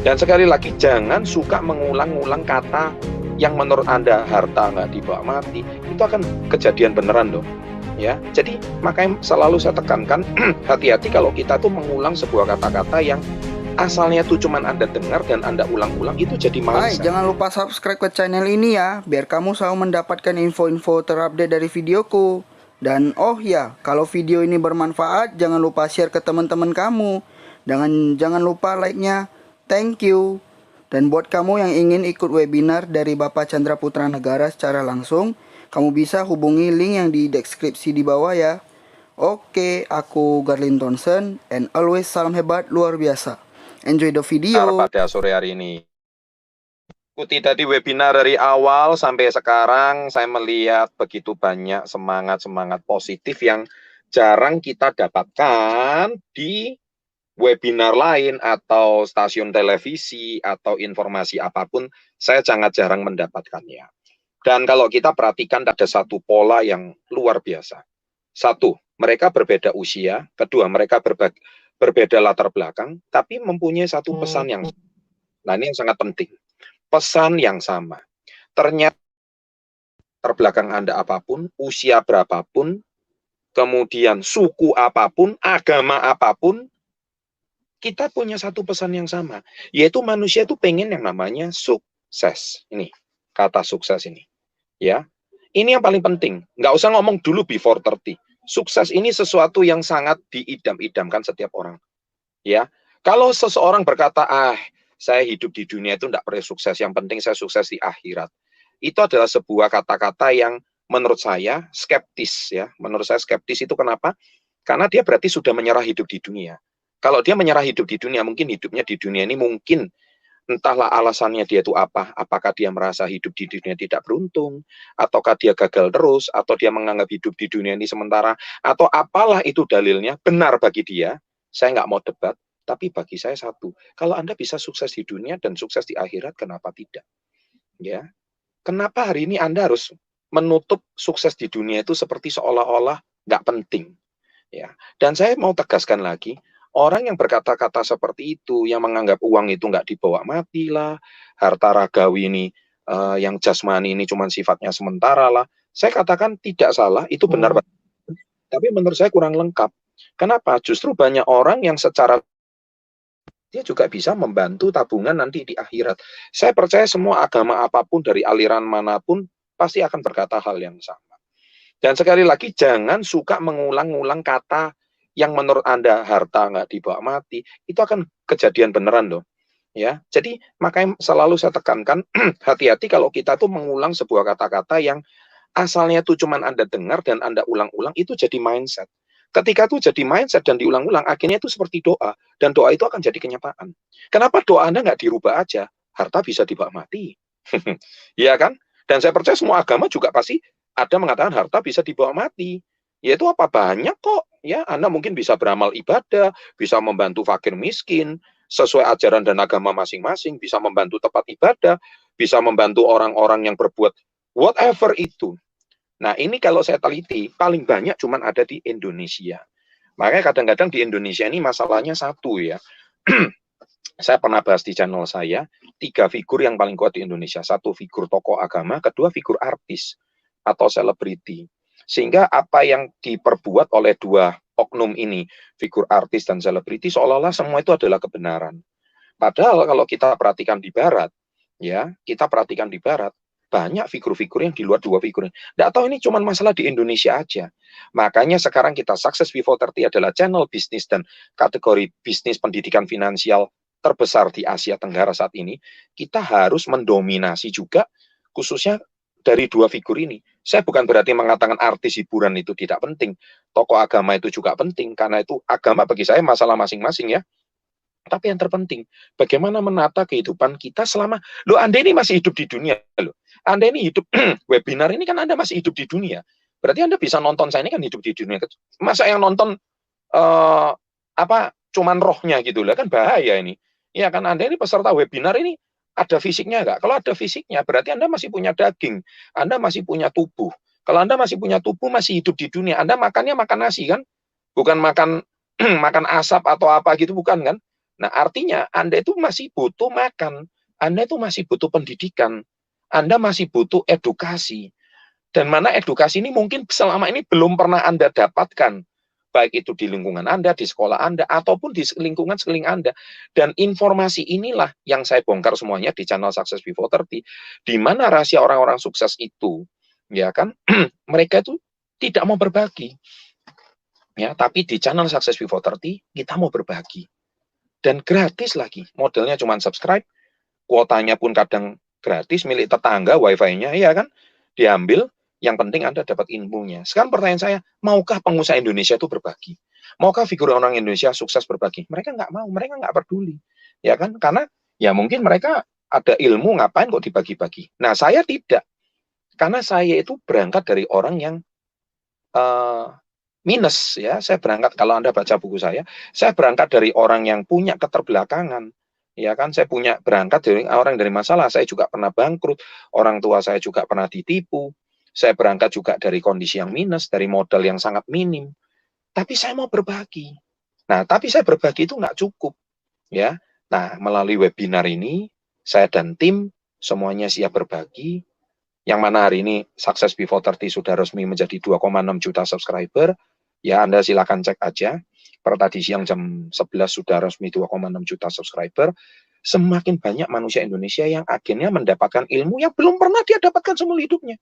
Dan sekali lagi, jangan suka mengulang-ulang kata yang menurut Anda harta nggak dibawa mati, itu akan kejadian beneran loh. Ya, jadi makanya selalu saya tekankan, hati-hati kalau kita tuh mengulang sebuah kata-kata yang asalnya tuh cuman Anda dengar dan Anda ulang-ulang, itu jadi Hai, mindset. jangan lupa subscribe ke channel ini ya, biar kamu selalu mendapatkan info-info terupdate dari videoku. Dan oh ya, kalau video ini bermanfaat, jangan lupa share ke teman-teman kamu. Jangan lupa like-nya. Thank you. Dan buat kamu yang ingin ikut webinar dari Bapak Chandra Putra Negara secara langsung, kamu bisa hubungi link yang di deskripsi di bawah ya. Oke, aku Garlin Thompson, and always salam hebat luar biasa. Enjoy the video. Pada sore hari ini, ikuti tadi webinar dari awal sampai sekarang, saya melihat begitu banyak semangat-semangat positif yang jarang kita dapatkan di webinar lain atau stasiun televisi atau informasi apapun. Saya sangat jarang mendapatkannya. Dan kalau kita perhatikan, ada satu pola yang luar biasa. Satu, mereka berbeda usia. Kedua, mereka berbeda latar belakang, tapi mempunyai satu pesan yang, nah ini yang sangat penting, pesan yang sama. Ternyata terbelakang Anda apapun, usia berapapun, kemudian suku apapun, agama apapun, kita punya satu pesan yang sama, yaitu manusia itu pengen yang namanya sukses. Ini kata sukses ini, ya. Ini yang paling penting. Nggak usah ngomong dulu before 30. Sukses ini sesuatu yang sangat diidam-idamkan setiap orang, ya. Kalau seseorang berkata, saya hidup di dunia itu nggak perlu sukses, yang penting saya sukses di akhirat, itu adalah sebuah kata-kata yang menurut saya skeptis, ya. Menurut saya skeptis itu kenapa? Karena dia berarti sudah menyerah hidup di dunia. Kalau dia menyerah hidup di dunia, mungkin hidupnya di dunia ini mungkin entahlah alasannya dia itu apa. Apakah dia merasa hidup di dunia tidak beruntung, ataukah dia gagal terus, atau dia menganggap hidup di dunia ini sementara, atau apalah itu dalilnya, benar bagi dia. Saya nggak mau debat, tapi bagi saya satu, kalau Anda bisa sukses di dunia dan sukses di akhirat, kenapa tidak? Ya, kenapa hari ini Anda harus menutup sukses di dunia itu seperti seolah-olah nggak penting? Ya, dan saya mau tegaskan lagi, orang yang berkata-kata seperti itu, yang menganggap uang itu nggak dibawa mati lah, harta ragawi ini, yang jasmani ini cuma sifatnya sementara lah, saya katakan tidak salah, itu benar, tapi menurut saya kurang lengkap. Kenapa? Justru banyak orang yang secara dia juga bisa membantu tabungan nanti di akhirat. Saya percaya semua agama apapun dari aliran manapun pasti akan berkata hal yang sama. Dan sekali lagi, jangan suka mengulang-ulang kata yang menurut Anda harta nggak dibawa mati, itu akan kejadian beneran loh. Ya, jadi makanya selalu saya tekankan, hati-hati kalau kita tuh mengulang sebuah kata-kata yang asalnya tuh cuman Anda dengar dan Anda ulang-ulang, itu jadi mindset. Ketika itu jadi mindset dan diulang-ulang, akhirnya itu seperti doa, dan doa itu akan jadi kenyataan. Kenapa doa Anda nggak dirubah aja? Harta bisa dibawa mati. Iya kan? Dan saya percaya semua agama juga pasti ada mengatakan harta bisa dibawa mati. Yaitu apa? Banyak kok. Ya, Anda mungkin bisa beramal ibadah, bisa membantu fakir miskin, sesuai ajaran dan agama masing-masing, bisa membantu tempat ibadah, bisa membantu orang-orang yang berbuat whatever itu. Nah, ini kalau saya teliti, paling banyak cuman ada di Indonesia. Makanya kadang-kadang di Indonesia ini masalahnya satu ya. Saya pernah bahas di channel saya, 3 figur yang paling kuat di Indonesia. Satu figur tokoh agama, kedua figur artis atau selebriti. Sehingga apa yang diperbuat oleh dua oknum ini, figur artis dan selebriti, seolah-olah semua itu adalah kebenaran. Padahal kalau kita perhatikan di barat, ya, kita perhatikan di barat, banyak figur-figur yang di luar dua figur. Nggak tahu ini cuma masalah di Indonesia aja. Makanya sekarang kita Success Before 30 adalah channel bisnis dan kategori bisnis pendidikan finansial terbesar di Asia Tenggara saat ini. Kita harus mendominasi juga, khususnya dari dua figur ini. Saya bukan berarti mengatakan artis hiburan itu tidak penting. Tokoh agama itu juga penting, karena itu agama bagi saya masalah masing-masing ya. Tapi yang terpenting, bagaimana menata kehidupan kita selama, Anda ini masih hidup di dunia, Anda ini hidup, webinar ini kan Anda masih hidup di dunia. Berarti Anda bisa nonton saya ini kan hidup di dunia. Masa yang nonton, cuman rohnya gitu lah, kan bahaya ini. Ya kan, Anda ini peserta webinar ini, ada fisiknya nggak? Kalau ada fisiknya, berarti Anda masih punya daging, Anda masih punya tubuh. Kalau Anda masih punya tubuh, masih hidup di dunia, Anda makannya makan nasi kan? Bukan makan makan asap atau apa gitu, bukan kan? Nah, artinya Anda itu masih butuh makan, Anda itu masih butuh pendidikan, Anda masih butuh edukasi. Dan mana edukasi ini mungkin selama ini belum pernah Anda dapatkan, baik itu di lingkungan Anda, di sekolah Anda, ataupun di lingkungan sekeliling Anda. Dan informasi inilah yang saya bongkar semuanya di channel Success Before 30, di mana rahasia orang-orang sukses itu, ya kan, mereka itu tidak mau berbagi. Ya, tapi di channel Success Before 30, kita mau berbagi. Dan gratis lagi, modelnya cuma subscribe, kuotanya pun kadang gratis, milik tetangga, wifi-nya, ya kan, diambil, yang penting Anda dapat ilmunya. Sekarang pertanyaan saya, maukah pengusaha Indonesia itu berbagi? Maukah figur orang Indonesia sukses berbagi? Mereka nggak mau, mereka nggak peduli. Ya kan? Karena ya mungkin mereka ada ilmu, ngapain kok dibagi-bagi. Nah, saya tidak. Karena saya itu berangkat dari orang yang minus. Ya, saya berangkat, kalau Anda baca buku saya berangkat dari orang yang punya keterbelakangan. Ya kan, saya berangkat dari orang dari masalah. Saya juga pernah bangkrut, orang tua saya juga pernah ditipu. Saya berangkat juga dari kondisi yang minus, dari modal yang sangat minim. Tapi saya mau berbagi. Nah, tapi saya berbagi itu nggak cukup. Ya, nah melalui webinar ini, saya dan tim semuanya siap berbagi. Yang mana hari ini Success Before 30 sudah resmi menjadi 2,6 juta subscriber. Ya, Anda silakan cek aja. Per tadi siang jam 11 sudah resmi 2,6 juta subscriber. Semakin banyak manusia Indonesia yang akhirnya mendapatkan ilmu yang belum pernah dia dapatkan seumur hidupnya.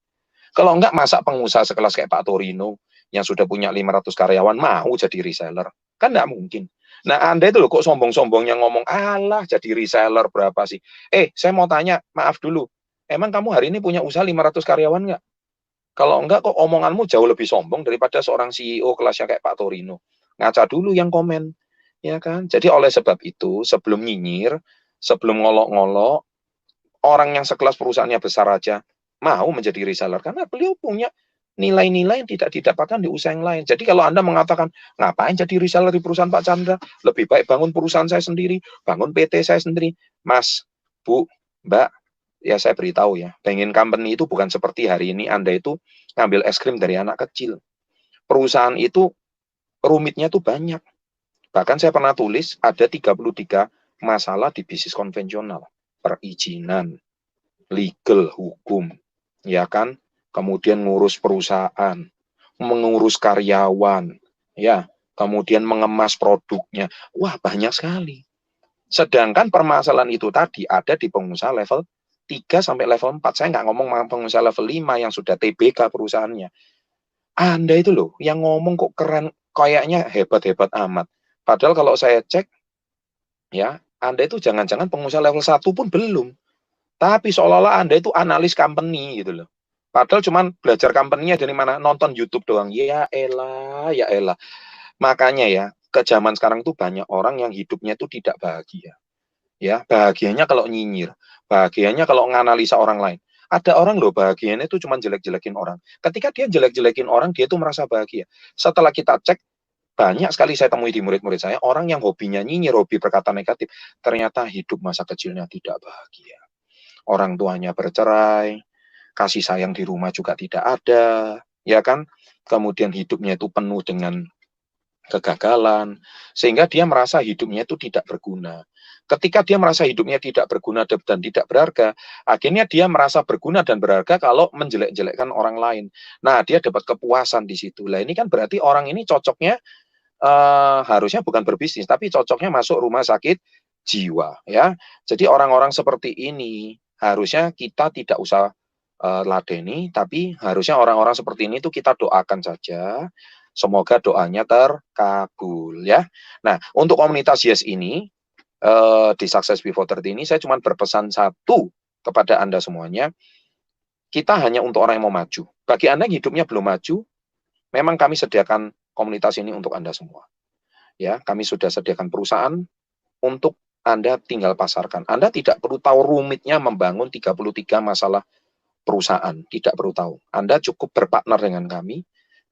Kalau enggak, masa pengusaha sekelas kayak Pak Torino yang sudah punya 500 karyawan mau jadi reseller? Kan enggak mungkin. Nah, Anda itu loh kok sombong-sombongnya ngomong, alah jadi reseller berapa sih? Saya mau tanya, maaf dulu. Emang kamu hari ini punya usaha 500 karyawan enggak? Kalau enggak, kok omonganmu jauh lebih sombong daripada seorang CEO kelasnya kayak Pak Torino. Ngaca dulu yang komen. Ya kan? Jadi oleh sebab itu, sebelum nyinyir, sebelum ngolok-ngolok, orang yang sekelas perusahaannya besar aja mau menjadi reseller karena beliau punya nilai-nilai yang tidak didapatkan di usaha yang lain. Jadi kalau Anda mengatakan, ngapain jadi reseller di perusahaan Pak Chandra? Lebih baik bangun perusahaan saya sendiri, bangun PT saya sendiri. Mas, Bu, Mbak, ya saya beritahu ya, pengen company itu bukan seperti hari ini Anda itu ngambil es krim dari anak kecil. Perusahaan itu rumitnya tuh banyak. Bahkan saya pernah tulis ada 33 masalah di bisnis konvensional. Perizinan, legal, hukum, ya kan? Kemudian ngurus perusahaan, mengurus karyawan, ya, kemudian mengemas produknya. Wah, banyak sekali. Sedangkan permasalahan itu tadi ada di pengusaha level 3 sampai level 4. Saya nggak ngomong pengusaha level 5 yang sudah TBK perusahaannya. Anda itu loh, yang ngomong kok keren, kayaknya hebat-hebat amat. Padahal kalau saya cek, ya, Anda itu jangan-jangan pengusaha level 1 pun belum. Tapi seolah-olah Anda itu analis company gitu loh. Padahal cuman belajar company-nya dari mana? Nonton YouTube doang. Ya elah, ya elah. Makanya ya, ke zaman sekarang tuh banyak orang yang hidupnya tuh tidak bahagia. Ya, bahagianya kalau nyinyir, bahagianya kalau nganalisa orang lain. Ada orang loh bahagianya itu cuma jelek-jelekin orang. Ketika dia jelek-jelekin orang, dia tuh merasa bahagia. Setelah kita cek, banyak sekali saya temui di murid-murid saya, orang yang hobinya nyinyir, hobi berkata negatif, ternyata hidup masa kecilnya tidak bahagia. Orang tuanya bercerai, kasih sayang di rumah juga tidak ada, ya kan? Kemudian hidupnya itu penuh dengan kegagalan, sehingga dia merasa hidupnya itu tidak berguna. Ketika dia merasa hidupnya tidak berguna dan tidak berharga, akhirnya dia merasa berguna dan berharga kalau menjelek-jelekkan orang lain. Nah, dia dapat kepuasan di situ. Lah ini kan berarti orang ini cocoknya harusnya bukan berbisnis, tapi cocoknya masuk rumah sakit jiwa, ya. Jadi orang-orang seperti ini harusnya kita tidak usah ladeni, tapi harusnya orang-orang seperti ini tuh kita doakan saja. Semoga doanya terkabul, ya. Nah, untuk komunitas Yes ini di Success Before 30 ini saya cuma berpesan satu kepada Anda semuanya. Kita hanya untuk orang yang mau maju. Bagi Anda yang hidupnya belum maju, memang kami sediakan komunitas ini untuk Anda semua. Ya, kami sudah sediakan perusahaan untuk Anda tinggal pasarkan. Anda tidak perlu tahu rumitnya membangun 33 masalah perusahaan, tidak perlu tahu. Anda cukup berpartner dengan kami.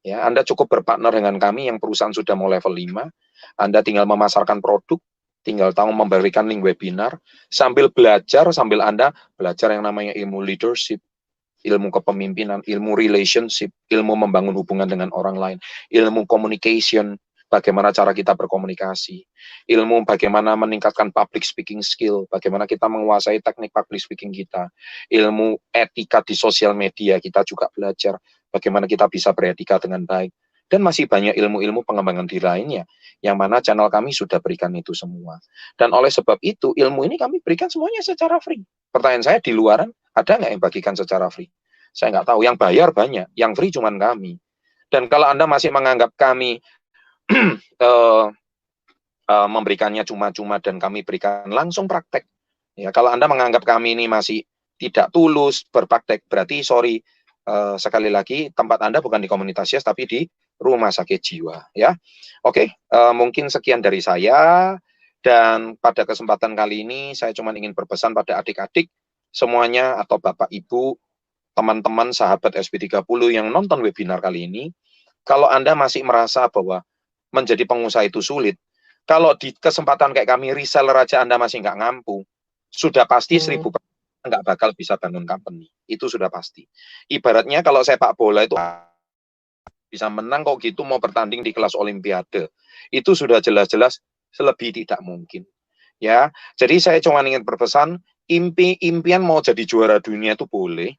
Ya, Anda cukup berpartner dengan kami yang perusahaan sudah mau level 5. Anda tinggal memasarkan produk, tinggal tahu memberikan link webinar, sambil belajar, sambil Anda belajar yang namanya ilmu leadership, ilmu kepemimpinan, ilmu relationship, ilmu membangun hubungan dengan orang lain, ilmu communication, bagaimana cara kita berkomunikasi, ilmu bagaimana meningkatkan public speaking skill, bagaimana kita menguasai teknik public speaking kita, ilmu etika di sosial media kita juga belajar, bagaimana kita bisa beretika dengan baik, dan masih banyak ilmu-ilmu pengembangan diri lainnya, yang mana channel kami sudah berikan itu semua. Dan oleh sebab itu, ilmu ini kami berikan semuanya secara free. Pertanyaan saya, di luaran, ada nggak yang bagikan secara free? Saya nggak tahu, yang bayar banyak, yang free cuman kami. Dan kalau Anda masih menganggap kami memberikannya cuma-cuma dan kami berikan langsung praktek, ya, kalau Anda menganggap kami ini masih tidak tulus berpraktek, berarti sorry, sekali lagi tempat Anda bukan di komunitas YES tapi di rumah sakit jiwa, ya. Oke, mungkin sekian dari saya, dan pada kesempatan kali ini saya cuma ingin berpesan pada adik-adik semuanya atau Bapak Ibu, teman-teman sahabat SP30 yang nonton webinar kali ini, kalau Anda masih merasa bahwa menjadi pengusaha itu sulit, kalau di kesempatan kayak kami reseller aja Anda masih nggak mampu, sudah pasti 1000% nggak bakal bisa bangun company. Itu sudah pasti. Ibaratnya kalau sepak bola itu bisa menang kok gitu mau bertanding di kelas olimpiade. Itu sudah jelas-jelas selebih tidak mungkin. Ya, jadi saya cuma ingin berpesan, impian mau jadi juara dunia itu boleh,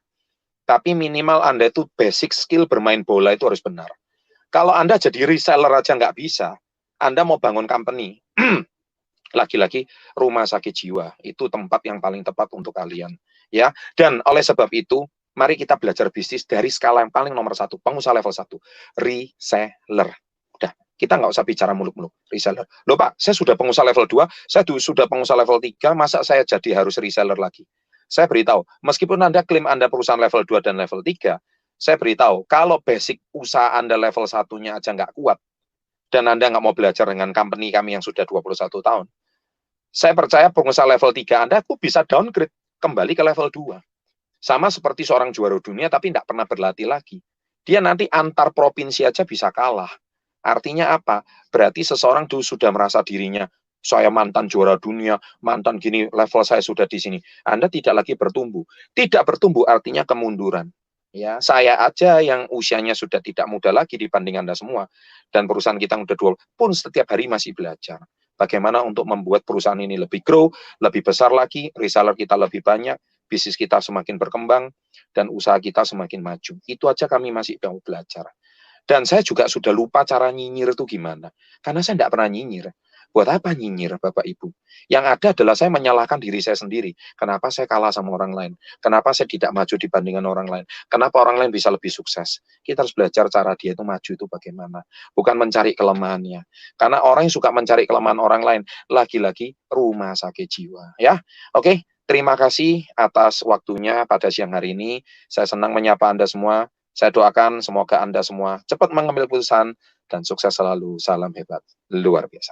tapi minimal Anda itu basic skill bermain bola itu harus benar. Kalau Anda jadi reseller aja nggak bisa, Anda mau bangun company, lagi-lagi rumah sakit jiwa, itu tempat yang paling tepat untuk kalian. Ya, dan oleh sebab itu, mari kita belajar bisnis dari skala yang paling nomor 1, pengusaha level 1, reseller. Udah, kita nggak usah bicara muluk-muluk, reseller. Loh Pak, saya sudah pengusaha level 2, saya sudah pengusaha level 3, masa saya jadi harus reseller lagi? Saya beritahu, meskipun Anda klaim Anda perusahaan level 2 dan level 3, saya beritahu, kalau basic usaha Anda level 1-nya aja nggak kuat, dan Anda nggak mau belajar dengan company kami yang sudah 21 tahun, saya percaya pengusaha level 3 Anda tuh bisa downgrade kembali ke level 2. Sama seperti seorang juara dunia tapi tidak pernah berlatih lagi. Dia nanti antar provinsi aja bisa kalah. Artinya apa? Berarti seseorang tuh sudah merasa dirinya, saya mantan juara dunia, mantan gini, level saya sudah di sini. Anda tidak lagi bertumbuh. Tidak bertumbuh artinya kemunduran. Ya, saya aja yang usianya sudah tidak muda lagi dibanding Anda semua, dan perusahaan kita udah 20, pun setiap hari masih belajar. Bagaimana untuk membuat perusahaan ini lebih grow, lebih besar lagi, reseller kita lebih banyak, bisnis kita semakin berkembang, dan usaha kita semakin maju. Itu aja kami masih mau belajar. Dan saya juga sudah lupa cara nyinyir itu gimana. Karena saya tidak pernah nyinyir. Buat apa nyinyir, Bapak Ibu? Yang ada adalah saya menyalahkan diri saya sendiri. Kenapa saya kalah sama orang lain? Kenapa saya tidak maju dibandingkan orang lain? Kenapa orang lain bisa lebih sukses? Kita harus belajar cara dia itu maju itu bagaimana. Bukan mencari kelemahannya. Karena orang yang suka mencari kelemahan orang lain, lagi-lagi rumah sakit jiwa. Ya, oke. Terima kasih atas waktunya pada siang hari ini. Saya senang menyapa Anda semua. Saya doakan semoga Anda semua cepat mengambil keputusan dan sukses selalu. Salam hebat, luar biasa.